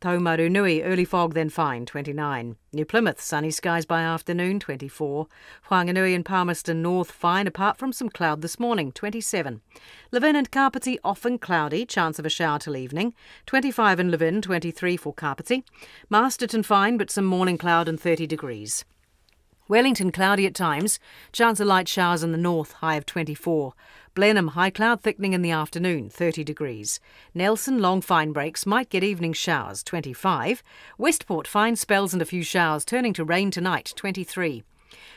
Taumarunui, early fog then fine, 29. New Plymouth, sunny skies by afternoon, 24. Whanganui and Palmerston North, fine apart from some cloud this morning, 27. Levin and Kapiti, often cloudy, chance of a shower till evening, 25 in Levin, 23 for Kapiti. Masterton, fine but some morning cloud and 30 degrees. Wellington, cloudy at times, chance of light showers in the north, high of 24. Blenheim, high cloud thickening in the afternoon, 30 degrees. Nelson, long fine breaks, might get evening showers, 25. Westport, fine spells and a few showers, turning to rain tonight, 23.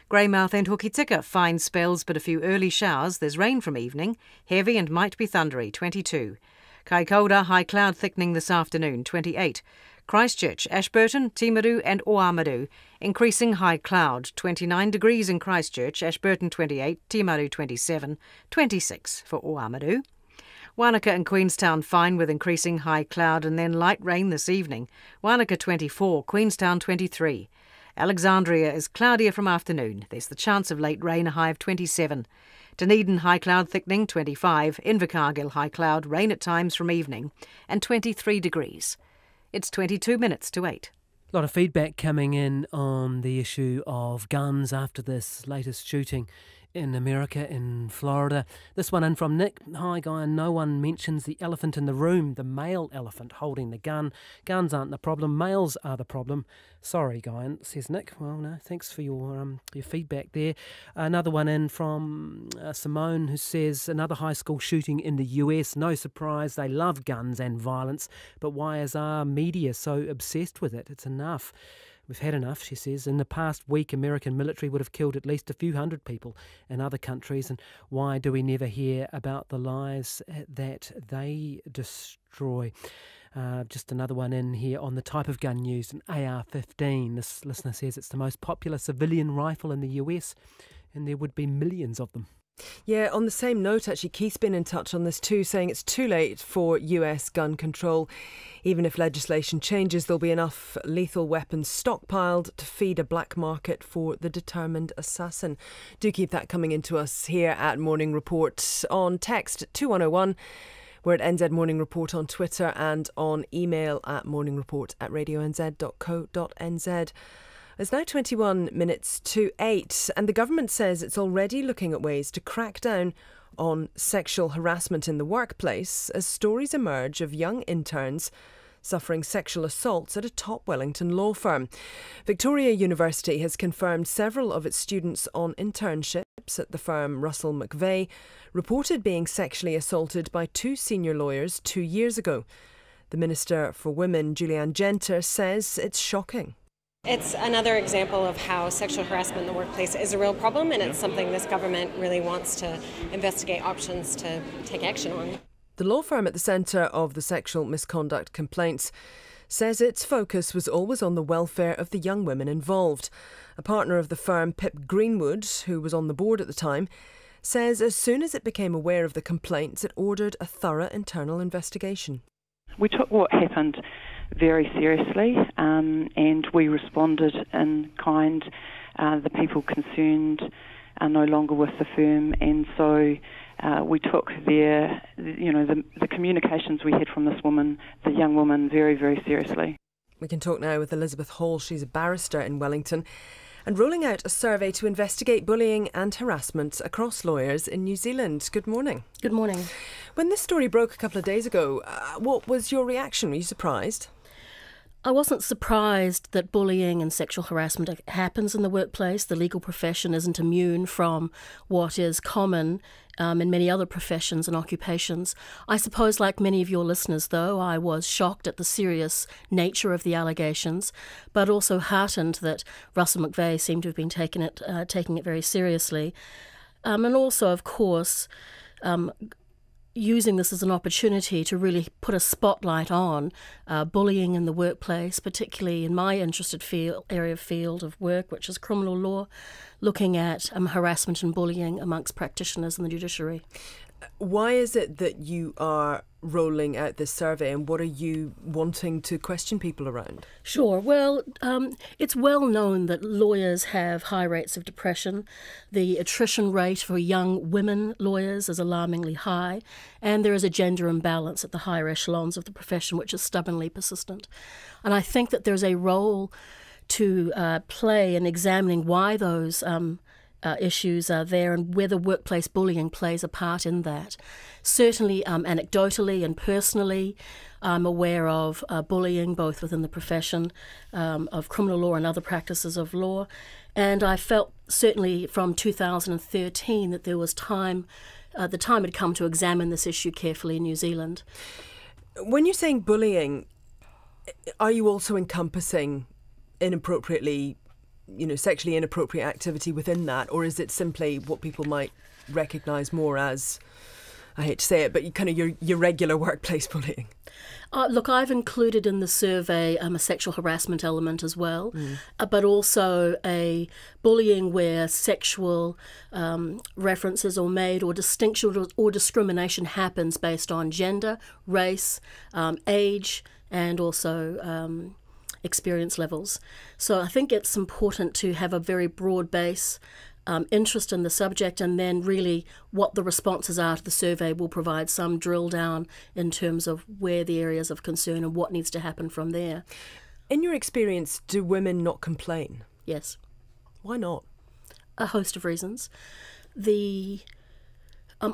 Greymouth and Hokitika, fine spells but a few early showers, there's rain from evening, heavy and might be thundery, 22. Kaikoura, high cloud thickening this afternoon, 28. Christchurch, Ashburton, Timaru and Oamaru, increasing high cloud, 29 degrees in Christchurch, Ashburton 28, Timaru 27, 26 for Oamaru. Wanaka and Queenstown fine with increasing high cloud and then light rain this evening, Wanaka 24, Queenstown 23. Alexandria is cloudier from afternoon, there's the chance of late rain, a high of 27. Dunedin, high cloud thickening, 25. Invercargill, high cloud, rain at times from evening, and 23 degrees. It's 22 minutes to 8. A lot of feedback coming in on the issue of guns after this latest shooting in America, in Florida. This one in from Nick. Hi, Guy, and no one mentions the elephant in the room, the male elephant holding the gun. Guns aren't the problem, males are the problem. Sorry, Guy, says Nick. Well, no, thanks for your feedback there. Another one in from Simone, who says, another high school shooting in the US. No surprise, they love guns and violence, but why is our media so obsessed with it? It's enough. We've had enough, she says. In the past week, American military would have killed at least a few hundred people in other countries. And why do we never hear about the lives that they destroy? Just another one in here on the type of gun used, an AR-15. This listener says it's the most popular civilian rifle in the US, and there would be millions of them. Yeah, on the same note, actually, Keith's been in touch on this too, saying it's too late for US gun control. Even if legislation changes, there'll be enough lethal weapons stockpiled to feed a black market for the determined assassin. Do keep that coming into us here at Morning Report on text 2101. We're at NZ Morning Report on Twitter and on email at morningreport@radionz.co.nz. It's now 21 minutes to 8, and the government says it's already looking at ways to crack down on sexual harassment in the workplace as stories emerge of young interns suffering sexual assaults at a top Wellington law firm. Victoria University has confirmed several of its students on internships at the firm Russell McVeigh reported being sexually assaulted by 2 senior lawyers 2 years ago. The Minister for Women, Julianne Genter, says it's shocking. It's another example of how sexual harassment in the workplace is a real problem, and it's something this government really wants to investigate options to take action on. The law firm at the centre of the sexual misconduct complaints says its focus was always on the welfare of the young women involved. A partner of the firm, Pip Greenwood, who was on the board at the time, says as soon as it became aware of the complaints, it ordered a thorough internal investigation. We took what happened very seriously, and we responded in kind. The people concerned are no longer with the firm, and so we took the communications we had from this woman, the young woman, very, very seriously. We can talk now with Elizabeth Hall. She's a barrister in Wellington and rolling out a survey to investigate bullying and harassment across lawyers in New Zealand. Good morning. Good morning. When this story broke a couple of days ago, what was your reaction? Were you surprised? I wasn't surprised that bullying and sexual harassment happens in the workplace. The legal profession isn't immune from what is common in many other professions and occupations. I suppose, like many of your listeners, though, I was shocked at the serious nature of the allegations, but also heartened that Russell McVeigh seemed to have been taking it very seriously. And also, of course, using this as an opportunity to really put a spotlight on bullying in the workplace, particularly in my interested field of work, which is criminal law, looking at harassment and bullying amongst practitioners in the judiciary. Why is it that you are rolling out this survey, and what are you wanting to question people around? Sure. Well, it's well known that lawyers have high rates of depression. The attrition rate for young women lawyers is alarmingly high, and there is a gender imbalance at the higher echelons of the profession, which is stubbornly persistent. And I think that there's a role to play in examining why those issues are there and whether workplace bullying plays a part in that. Certainly, anecdotally and personally, I'm aware of bullying both within the profession of criminal law and other practices of law. And I felt certainly from 2013 that there was time, the time had come to examine this issue carefully in New Zealand. When you're saying bullying, are you also encompassing inappropriately, sexually inappropriate activity within that, or is it simply what people might recognise more as, I hate to say it, but kind of your regular workplace bullying? Look, I've included in the survey a sexual harassment element as well, but also a bullying where sexual references are made or distinction or discrimination happens based on gender, race, age, and also experience levels. So I think it's important to have a very broad base interest in the subject, and then really what the responses are to the survey will provide some drill down in terms of where the areas of concern and what needs to happen from there. In your experience, do women not complain? Yes. Why not? A host of reasons. The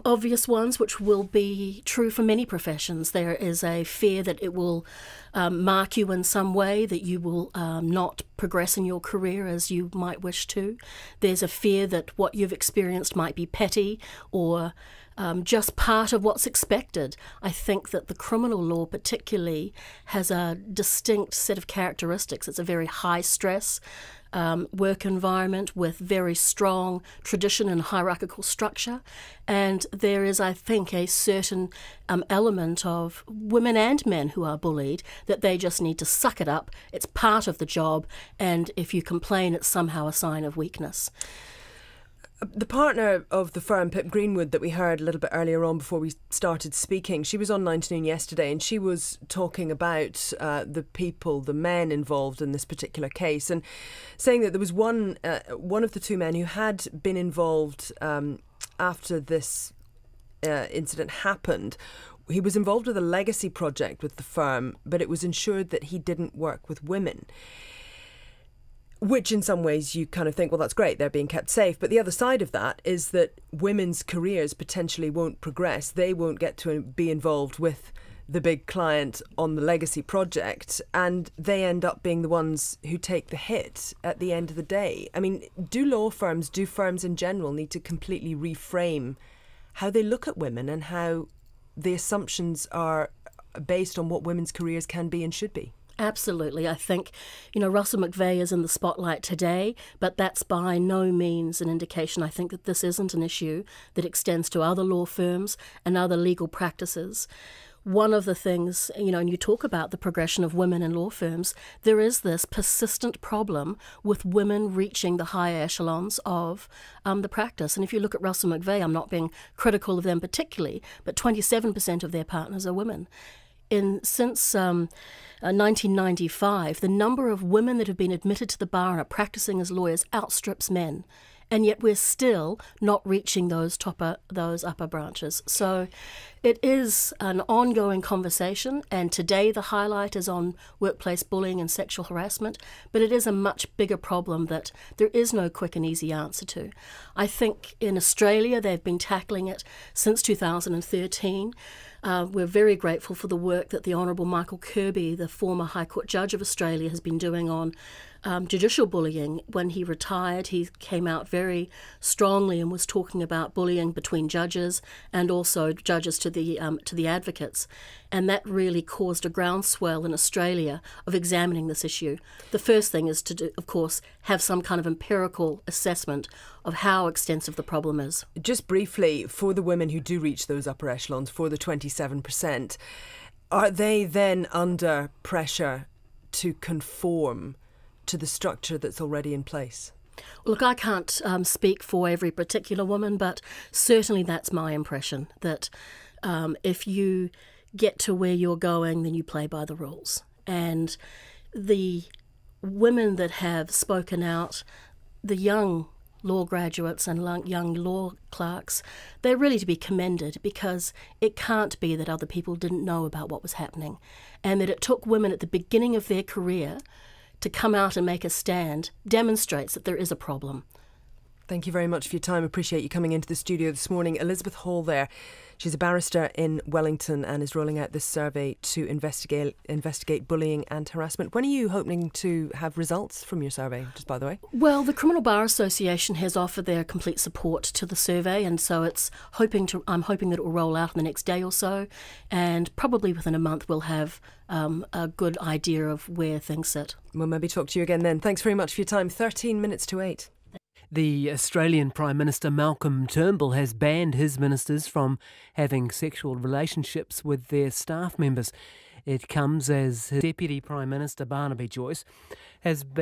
obvious ones, which will be true for many professions. There is a fear that it will mark you in some way, that you will not progress in your career as you might wish to. There's a fear that what you've experienced might be petty or just part of what's expected. I think that the criminal law particularly has a distinct set of characteristics. It's a very high stress work environment with very strong tradition and hierarchical structure. And there is, I think, a certain element of women and men who are bullied that they just need to suck it up. It's part of the job. And if you complain, it's somehow a sign of weakness. The partner of the firm, Pip Greenwood, that we heard a little bit earlier on before we started speaking, she was on 9 to Noon yesterday, and she was talking about the men involved in this particular case, and saying that there was one of the two men who had been involved after this incident happened. He was involved with a legacy project with the firm, but it was ensured that he didn't work with women. Which in some ways you kind of think, well, that's great, they're being kept safe. But the other side of that is that women's careers potentially won't progress. They won't get to be involved with the big client on the legacy project, and they end up being the ones who take the hit at the end of the day. I mean, do firms in general need to completely reframe how they look at women and how the assumptions are based on what women's careers can be and should be? Absolutely. I think, Russell McVeigh is in the spotlight today, but that's by no means an indication. I think that this isn't an issue that extends to other law firms and other legal practices. One of the things, and you talk about the progression of women in law firms, there is this persistent problem with women reaching the higher echelons of the practice. And if you look at Russell McVeigh, I'm not being critical of them particularly, but 27% of their partners are women. Since 1995, the number of women that have been admitted to the bar and are practicing as lawyers outstrips men, and yet we're still not reaching those upper branches. So it is an ongoing conversation, and today the highlight is on workplace bullying and sexual harassment, but it is a much bigger problem that there is no quick and easy answer to. I think in Australia they've been tackling it since 2013. We're very grateful for the work that the Honourable Michael Kirby, the former High Court Judge of Australia, has been doing on judicial bullying. When he retired, he came out very strongly and was talking about bullying between judges and also judges to the advocates. And that really caused a groundswell in Australia of examining this issue. The first thing is to do, of course, have some kind of empirical assessment of how extensive the problem is. Just briefly, for the women who do reach those upper echelons, for the 27%, are they then under pressure to conform to the structure that's already in place? Look, I can't speak for every particular woman, but certainly that's my impression, that if you get to where you're going, then you play by the rules. And the women that have spoken out, the young law graduates and young law clerks, they're really to be commended, because it can't be that other people didn't know about what was happening, and that it took women at the beginning of their career to come out and make a stand demonstrates that there is a problem. Thank you very much for your time. Appreciate you coming into the studio this morning. Elizabeth Hall there. She's a barrister in Wellington and is rolling out this survey to investigate bullying and harassment. When are you hoping to have results from your survey, just by the way? Well, the Criminal Bar Association has offered their complete support to the survey, and so I'm hoping that it will roll out in the next day or so, and probably within a month we'll have a good idea of where things sit. We'll maybe talk to you again then. Thanks very much for your time. 13 minutes to 8. The Australian Prime Minister Malcolm Turnbull has banned his ministers from having sexual relationships with their staff members. It comes as Deputy Prime Minister Barnaby Joyce has been